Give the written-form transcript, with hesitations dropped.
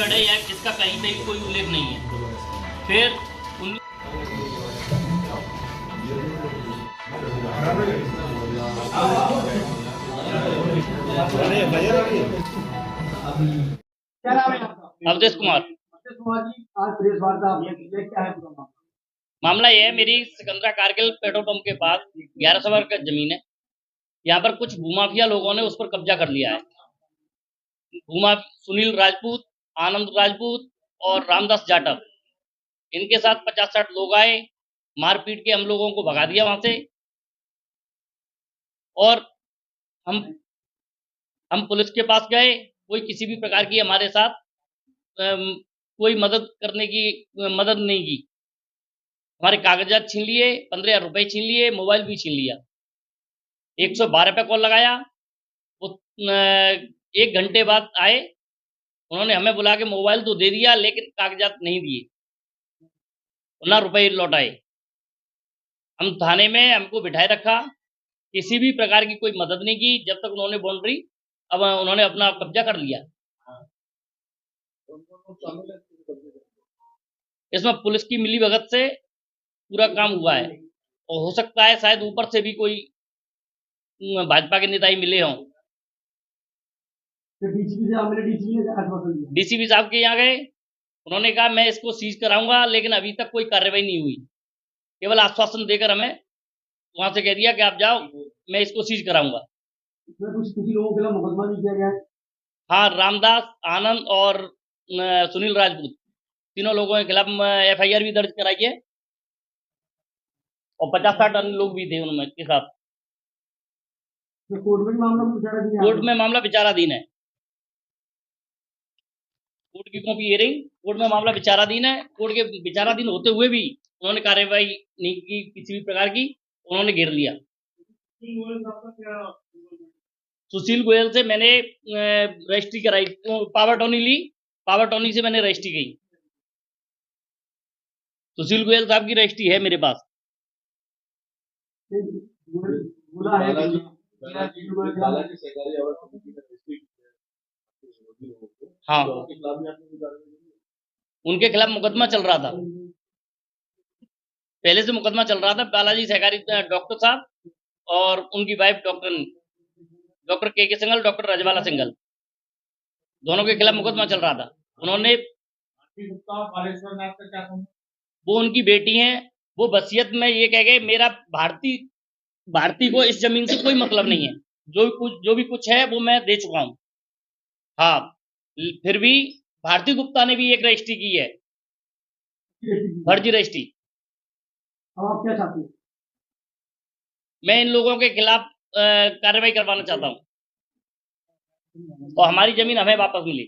छत्तीसगढ़ है या इसका कहीं पे भी कोई उल्लेख नहीं है। फिर उन क्या नाम है आपका? अवधेश कुमार। अवधेश कुमार जी, आज प्रेस वार्ता आपने की है, क्या है पूरा मामला? मामला यह है, मेरी सिकंदरा कारगिल पेट्रोल पंप के पास 11 सौ वर्ग का जमीन है। यहाँ पर कुछ भूमाफिया लोगों ने उस पर कब्जा कर लिया है। भूमा सुनील राजपूत, आनंद राजपूत और रामदास जाटव, इनके साथ 50-60 लोग आए, मारपीट के हम लोगों को भगा दिया वहां से। और हम पुलिस के पास गए, कोई किसी भी प्रकार की हमारे साथ कोई मदद करने की मदद नहीं की। हमारे कागजात छीन लिए, 15,000 रुपए छीन लिए, मोबाइल भी छीन लिया। 112 पे कॉल लगाया, वो 1 घंटे बाद आए। उन्होंने हमें बुला के मोबाइल तो दे दिया, लेकिन कागजात नहीं दिए, ना रुपए लौटाए। हम थाने में हमको बिठाए रखा, किसी भी प्रकार की कोई मदद नहीं की जब तक उन्होंने बाउंड्री, अब उन्होंने अपना कब्जा कर लिया। इसमें पुलिस की मिलीभगत से पूरा काम हुआ है, और हो सकता है शायद ऊपर से भी कोई भाजपा के नेता ही मिले हों। डीसीपी से आप मिले, डीसीपी ने आश्वासन दिया? डीसीपी साहब के यहाँ गए, उन्होंने कहा मैं इसको सीज कराऊंगा, लेकिन अभी तक कोई कार्रवाई नहीं हुई। केवल आश्वासन देकर हमें वहां से कह दिया कि आप जाओ, मैं इसको सीज कराऊंगा। इसमें कुछ किसी लोगों के खिलाफ मुकदमा भी किया गया है? हाँ, रामदास, आनंद और सुनील राजपूत, तीनों लोगों के खिलाफ FIR भी दर्ज कराई है, और 50-60 अन्य लोग भी थे उनमें के साथ। तो कोर्ट में भी मामला विचाराधीन है? कोर्ट में मामला विचाराधीन है। कोर्ट की कॉपी ये रही, कोर्ट में मामला विचाराधीन है। कोर्ट के विचाराधीन होते हुए भी उन्होंने कार्रवाई नहीं की किसी भी प्रकार की, उन्होंने घेर लिया। सुशील गोयल से मैंने रजिस्ट्री कराई, पावर टोनी ली, पावर टोनी से मैंने रजिस्ट्री की। सुशील गोयल साहब की रजिस्ट्री है मेरे पास। बोला है हाँ, उनके खिलाफ मुकदमा चल रहा था, पहले से मुकदमा चल रहा था। बालाजी सहकारी डॉक्टर साहब और उनकी वाइफ डॉक्टर के सिंघल, डॉक्टर रजवाला सिंघल, दोनों के खिलाफ मुकदमा चल रहा था। उन्होंने, वो उनकी बेटी हैं, वो वसीयत में ये कह गए मेरा भारती को इस जमीन से कोई मतलब नहीं है, जो भी कुछ है वो मैं दे चुका हूँ। हाँ, फिर भी भारती गुप्ता ने भी एक रजिस्ट्री की है, फर्जी रजिस्ट्री। अब आप क्या चाहते हैं? मैं इन लोगों के खिलाफ कार्रवाई करवाना चाहता हूँ, और हमारी जमीन हमें वापस मिली।